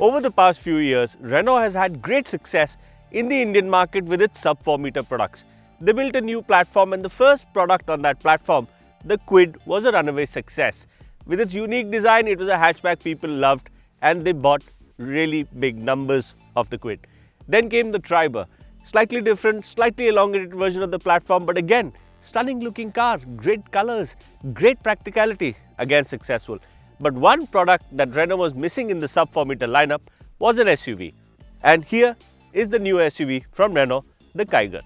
Over the past few years, Renault has had great success in the Indian market with its sub-4 meter products. They built a new platform, and the first product on that platform, the Kwid, was a runaway success. With its unique design, it was a hatchback people loved, and they bought really big numbers of the Kwid. Then came the Triber, slightly different, slightly elongated version of the platform, but again, stunning looking car, great colors, great practicality, again successful. But one product that Renault was missing in the sub-4 meter lineup was an SUV. And here is the new SUV from Renault, the Kiger.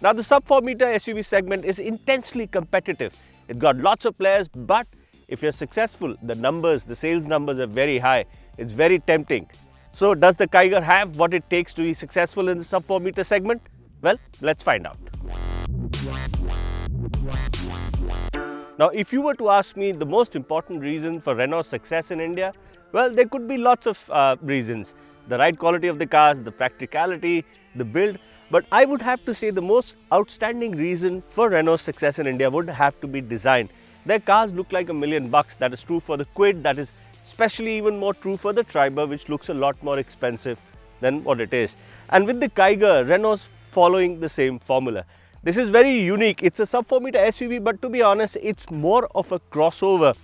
Now the sub-4 meter SUV segment is intensely competitive. It's got lots of players, but if you're successful, the sales numbers are very high. It's very tempting. So does the Kiger have what it takes to be successful in the sub-4 meter segment? Well, let's find out. Now, if you were to ask me the most important reason for Renault's success in India, well, there could be lots of reasons. The ride quality of the cars, the practicality, the build. But I would have to say the most outstanding reason for Renault's success in India would have to be design. Their cars look like $1 million. That is true for the Kwid. That is especially even more true for the Triber, which looks a lot more expensive than what it is. And with the Kiger, Renault's following the same formula. This is very unique. It's a sub-4 meter SUV, but to be honest, it's more of a crossover.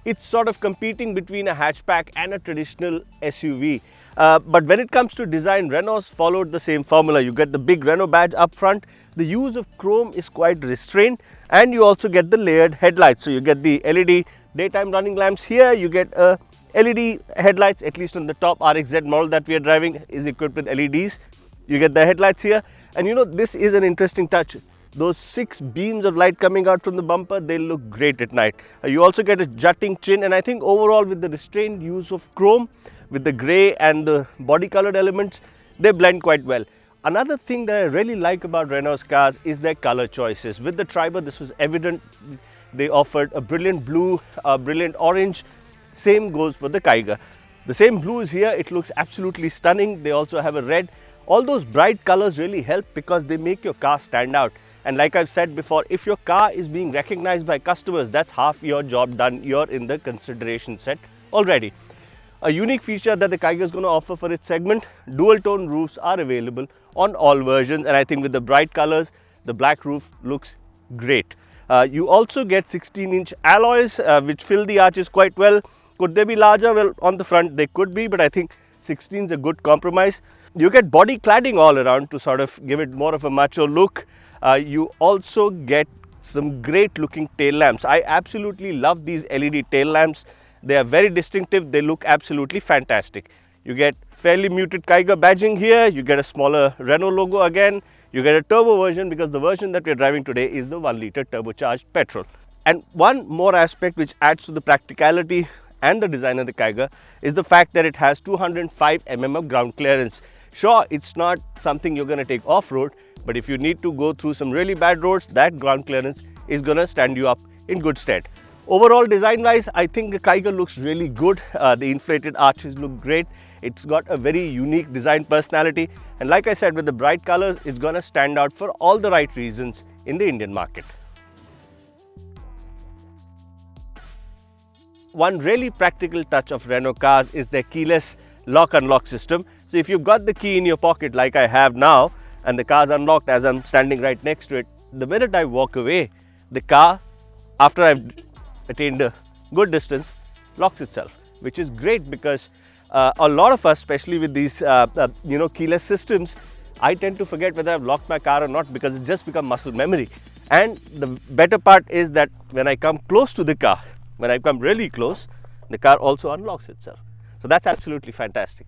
It's sort of competing between a hatchback and a traditional SUV. But when it comes to design, Renault's followed the same formula. You get the big Renault badge up front. The use of chrome is quite restrained, and you also get the layered headlights. So you get the LED daytime running lamps here. You get LED headlights, at least on the top RXZ model that we are driving is equipped with LEDs. You get the headlights here, and you know, this is an interesting touch. Those 6 beams of light coming out from the bumper, they look great at night. You also get a jutting chin, and I think overall with the restrained use of chrome, with the grey and the body colored elements, they blend quite well. Another thing that I really like about Renault's cars is their color choices. With the Triber, this was evident. They offered a brilliant blue, a brilliant orange. Same goes for the Kiger. The same blue is here. It looks absolutely stunning. They also have a red. All those bright colors really help because they make your car stand out. And like I've said before, if your car is being recognized by customers, that's half your job done. You're in the consideration set already. A unique feature that the Kiger is going to offer for its segment, dual tone roofs are available on all versions, and I think with the bright colors, the black roof looks great. You also get 16-inch alloys which fill the arches quite well. Could they be larger? Well, on the front they could be, but I think 16 is a good compromise. You get body cladding all around to sort of give it more of a macho look. You also get some great looking tail lamps. I absolutely love these LED tail lamps. They are very distinctive. They look absolutely fantastic. You get fairly muted Kiger badging here. You get a smaller Renault logo again. You get a turbo version because the version that we are driving today is the 1 litre turbocharged petrol. And one more aspect which adds to the practicality and the design of the Kiger is the fact that it has 205 mm of ground clearance. Sure, it's not something you're going to take off-road, but if you need to go through some really bad roads, that ground clearance is going to stand you up in good stead. Overall, design-wise, I think the Kiger looks really good. The inflated arches look great. It's got a very unique design personality. And like I said, with the bright colors, it's going to stand out for all the right reasons in the Indian market. One really practical touch of Renault cars is their keyless lock-unlock system. So if you've got the key in your pocket like I have now, and the car's unlocked as I'm standing right next to it, the minute I walk away, the car, after I've attained a good distance, locks itself, which is great because a lot of us, especially with these keyless systems, I tend to forget whether I've locked my car or not because it's just become muscle memory. And the better part is that when I come close to the car, when I come really close, the car also unlocks itself. So that's absolutely fantastic.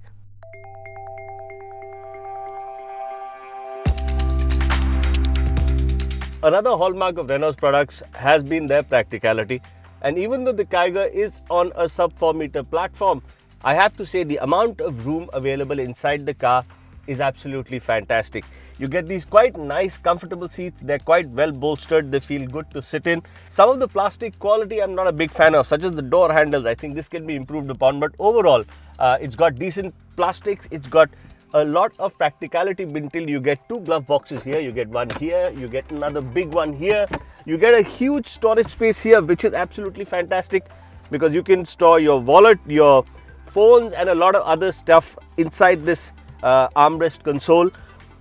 Another hallmark of Renault's products has been their practicality. And even though the Kiger is on a sub-4 meter platform, I have to say the amount of room available inside the car is absolutely fantastic. You get these quite nice, comfortable seats. They're quite well bolstered. They feel good to sit in. Some of the plastic quality I'm not a big fan of, such as the door handles. I think this can be improved upon. But overall, it's got decent plastics. It's got a lot of practicality until you get 2 glove boxes here. You get one here. You get another big one here. You get a huge storage space here, which is absolutely fantastic because you can store your wallet, your phones and a lot of other stuff inside this armrest console.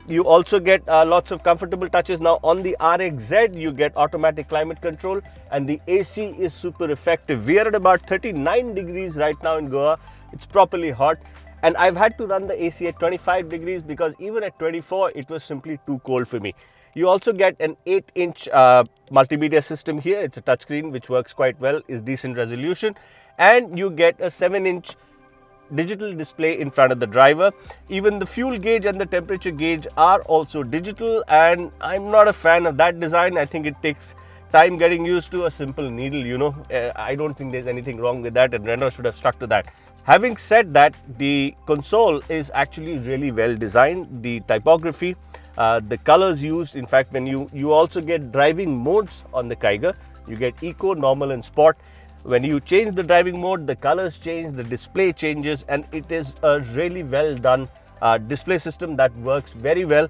You also get lots of comfortable touches. Now on the RXZ you get automatic climate control, and the AC is super effective. We are at about 39 degrees right now in Goa. It's properly hot, and I've had to run the AC at 25 degrees because even at 24 it was simply too cold for me. You also get an 8-inch multimedia system here. It's a touchscreen which works quite well, is decent resolution, and you get a 7-inch digital display in front of the driver. Even the fuel gauge and the temperature gauge are also digital, and I'm not a fan of that design. I think it takes time getting used to a simple needle, you know. I don't think there's anything wrong with that, and Renault should have stuck to that. Having said that, the console is actually really well designed. The typography, the colors used, in fact, when you also get driving modes on the Kiger. You get Eco, Normal and Sport. When you change the driving mode, the colors change, the display changes, and it is a really well done display system that works very well,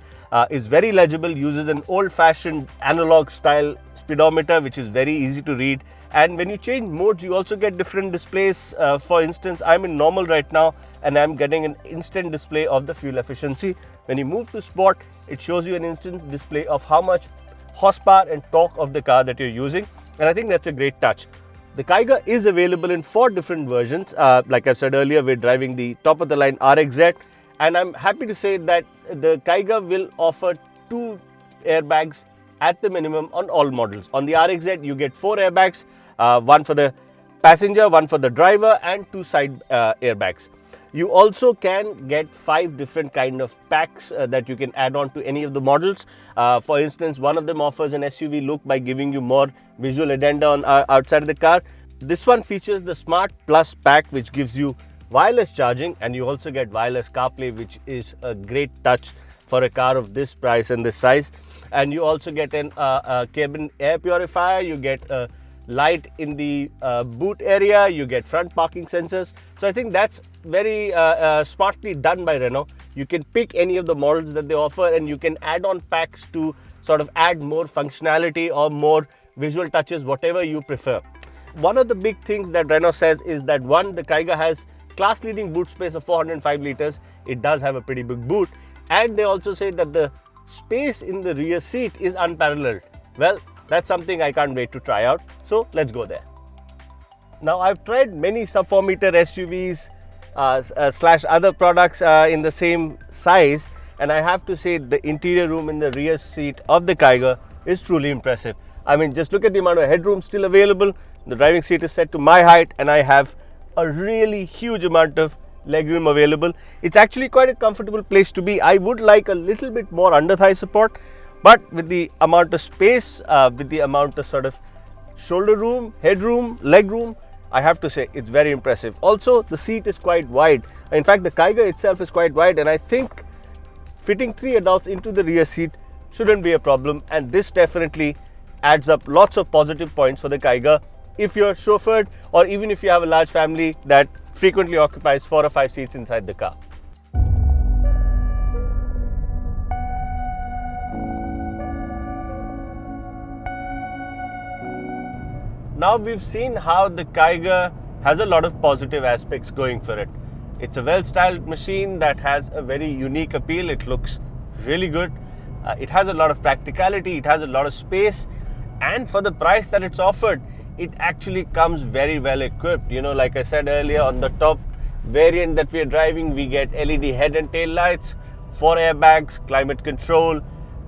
is very legible, uses an old-fashioned analog style speedometer which is very easy to read. And when you change modes, you also get different displays. For instance, I'm in normal right now and I'm getting an instant display of the fuel efficiency. When you move to Sport, it shows you an instant display of how much horsepower and torque of the car that you're using, and I think that's a great touch. The Kiger is available in 4 different versions. Like I said earlier, we're driving the top of the line RXZ, and I'm happy to say that the Kiger will offer 2 airbags at the minimum on all models. On the RXZ, you get 4 airbags, one for the passenger, one for the driver, and 2 side airbags. You also can get 5 different kind of packs that you can add on to any of the models. For instance, one of them offers an SUV look by giving you more visual addenda on outside of the car. This one features the Smart Plus pack, which gives you wireless charging, and you also get wireless CarPlay, which is a great touch for a car of this price and this size. And you also get a cabin air purifier. You get a light in the boot area, you get front parking sensors. So I think that's very smartly done by Renault. You can pick any of the models that they offer, and you can add on packs to sort of add more functionality or more visual touches, whatever you prefer. One of the big things that Renault says is that, one, the Kiger has class leading boot space of 405 liters. It does have a pretty big boot, and they also say that the space in the rear seat is unparalleled. Well, that's something I can't wait to try out. So let's go there. Now, I've tried many sub-4 meter SUVs slash other products in the same size, and I have to say the interior room in the rear seat of the Kiger is truly impressive. I mean, just look at the amount of headroom still available. The driving seat is set to my height, and I have a really huge amount of legroom available. It's actually quite a comfortable place to be. I would like a little bit more under thigh support, but with the amount of space, with the amount of sort of shoulder room, headroom, leg room, I have to say it's very impressive. Also, the seat is quite wide. In fact, the Kiger itself is quite wide, and I think fitting 3 adults into the rear seat shouldn't be a problem. And this definitely adds up lots of positive points for the Kiger if you're chauffeured, or even if you have a large family that frequently occupies 4 or 5 seats inside the car. Now we've seen how the Kiger has a lot of positive aspects going for it. It's a well-styled machine that has a very unique appeal. It looks really good. It has a lot of practicality. It has a lot of space. And for the price that it's offered, it actually comes very well equipped. You know, like I said earlier, on the top variant that we are driving, we get LED head and tail lights, 4 airbags, climate control,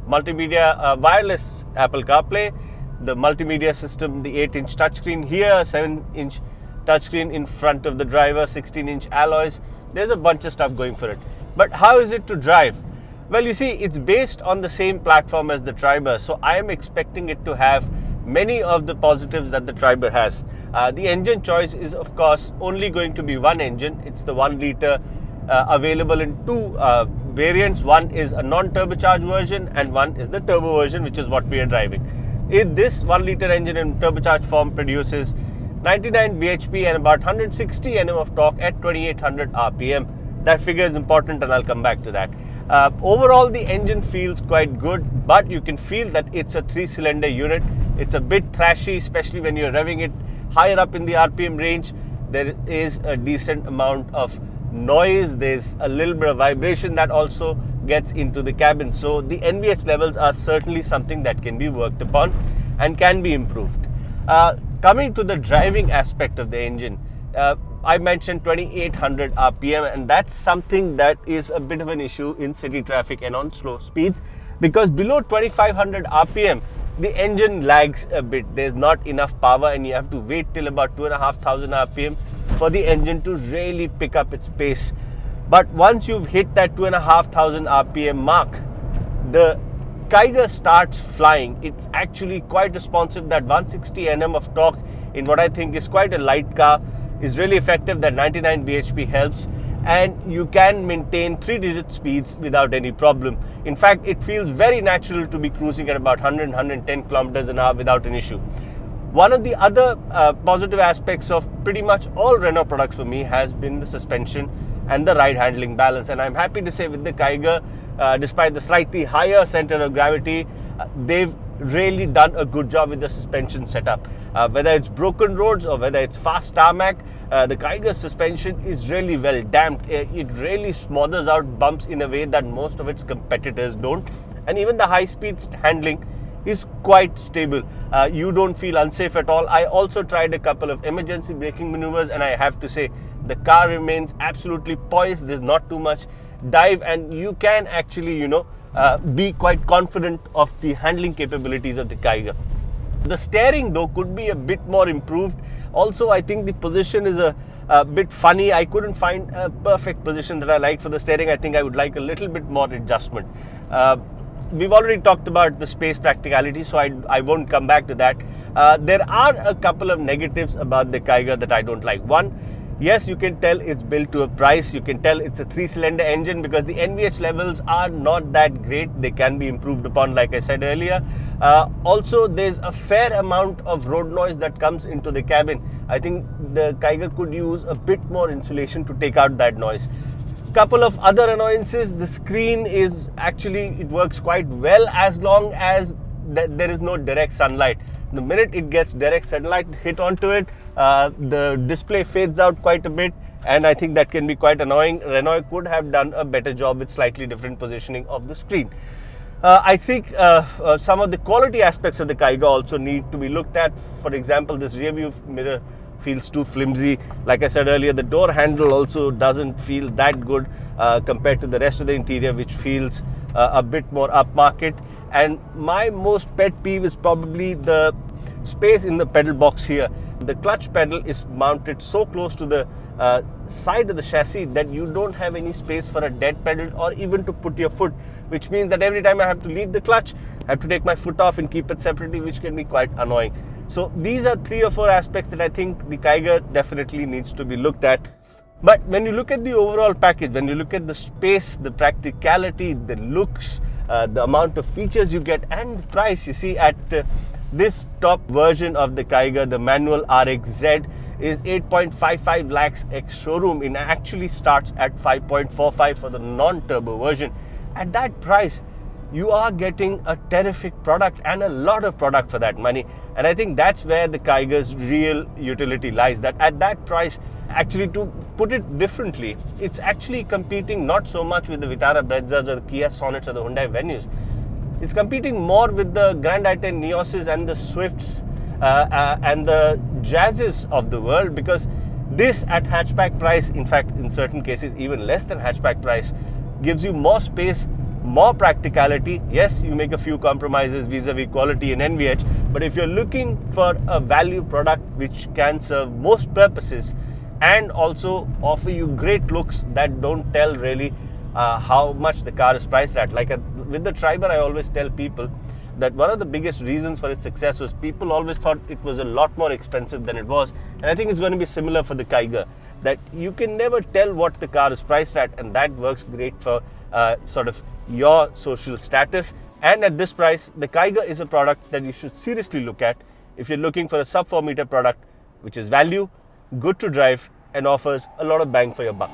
multimedia, wireless Apple CarPlay, the multimedia system, the 8-inch touchscreen here, 7-inch touchscreen in front of the driver, 16-inch alloys. There's a bunch of stuff going for it. But how is it to drive? Well, you see, it's based on the same platform as the Triber, so I am expecting it to have many of the positives that the Triber has. The engine choice is, of course, only going to be one engine. It's the 1 liter available in 2 variants. One is a non-turbocharged version, and one is the turbo version, which is what we are driving. This 1 liter engine in turbocharged form produces 99 bhp and about 160 Nm of torque at 2800 rpm. That figure is important, and I'll come back to that. Overall, the engine feels quite good, but you can feel that it's a 3-cylinder unit. It's a bit thrashy, especially when you're revving it higher up in the RPM range. there is a decent amount of noise, there's a little bit of vibration that also gets into the cabin. So the NVH levels are certainly something that can be worked upon and can be improved. Coming to the driving aspect of the engine, I mentioned 2800 RPM, and that's something that is a bit of an issue in city traffic and on slow speeds, because below 2500 RPM the engine lags a bit. There's not enough power and you have to wait till about 2500 RPM for the engine to really pick up its pace. But once you've hit that 2500 RPM mark, the Kiger starts flying. It's actually quite responsive. That 160 Nm of torque in what I think is quite a light car is really effective. That 99 bhp helps, and you can maintain 3-digit speeds without any problem. In fact, it feels very natural to be cruising at about 100-110 kilometers an hour without an issue. One of the other positive aspects of pretty much all Renault products for me has been the suspension and the ride handling balance, and I'm happy to say with the Kiger, despite the slightly higher center of gravity, they've really done a good job with the suspension setup. Whether it's broken roads or whether it's fast tarmac, the Kiger suspension is really well damped. It really smothers out bumps in a way that most of its competitors don't, and even the high speed handling is quite stable. You don't feel unsafe at all. I also tried a couple of emergency braking maneuvers, and I have to say the car remains absolutely poised. There's not too much dive, and you can actually be quite confident of the handling capabilities of the Kiger. The steering though could be a bit more improved. Also, I think the position is a bit funny. I couldn't find a perfect position that I like for the steering. I think I would like a little bit more adjustment. We've already talked about the space practicality, so I won't come back to that. There are a couple of negatives about the Kiger that I don't like. One, yes, you can tell it's built to a price. You can tell it's a 3-cylinder engine because the NVH levels are not that great. They can be improved upon, like I said earlier. Also, there's a fair amount of road noise that comes into the cabin. I think the Kiger could use a bit more insulation to take out that noise. Couple of other annoyances. The screen is actually, it works quite well as long as there is no direct sunlight. The minute it gets direct sunlight hit onto it, the display fades out quite a bit, and I think that can be quite annoying. Renault could have done a better job with slightly different positioning of the screen. I think some of the quality aspects of the Kiger also need to be looked at. For example, this rear view mirror feels too flimsy. Like I said earlier, the door handle also doesn't feel that good compared to the rest of the interior, which feels a bit more upmarket. And my most pet peeve is probably the space in the pedal box here. The clutch pedal is mounted so close to the side of the chassis that you don't have any space for a dead pedal or even to put your foot, which means that every time I have to leave the clutch, I have to take my foot off and keep it separately, which can be quite annoying. So these are 3 or 4 aspects that I think the Kiger definitely needs to be looked at. But when you look at the overall package, when you look at the space, the practicality, the looks, the amount of features you get, and the price, you see at this top version of the Kiger, the manual RXZ is 8.55 lakhs ex-showroom. It actually starts at 5.45 for the non-turbo version. At that price, you are getting a terrific product and a lot of product for that money. And I think that's where the Kiger's real utility lies, that at that price, actually, to put it differently, it's actually competing not so much with the Vitara Brezzas or the Kia Sonnets or the Hyundai Venues. It's competing more with the Grand i10 Nioses and the Swifts and the Jazzes of the world, because this at hatchback price, in fact in certain cases even less than hatchback price, gives you more space, more practicality. Yes, you make a few compromises vis-a-vis quality and NVH, but if you're looking for a value product which can serve most purposes and also offer you great looks that don't tell really how much the car is priced at. Like with the Triber, I always tell people that one of the biggest reasons for its success was people always thought it was a lot more expensive than it was. And I think it's going to be similar for the Kiger, that you can never tell what the car is priced at, and that works great for sort of your social status. And at this price, the Kiger is a product that you should seriously look at if you're looking for a sub 4 meter product which is value, good to drive, and offers a lot of bang for your buck.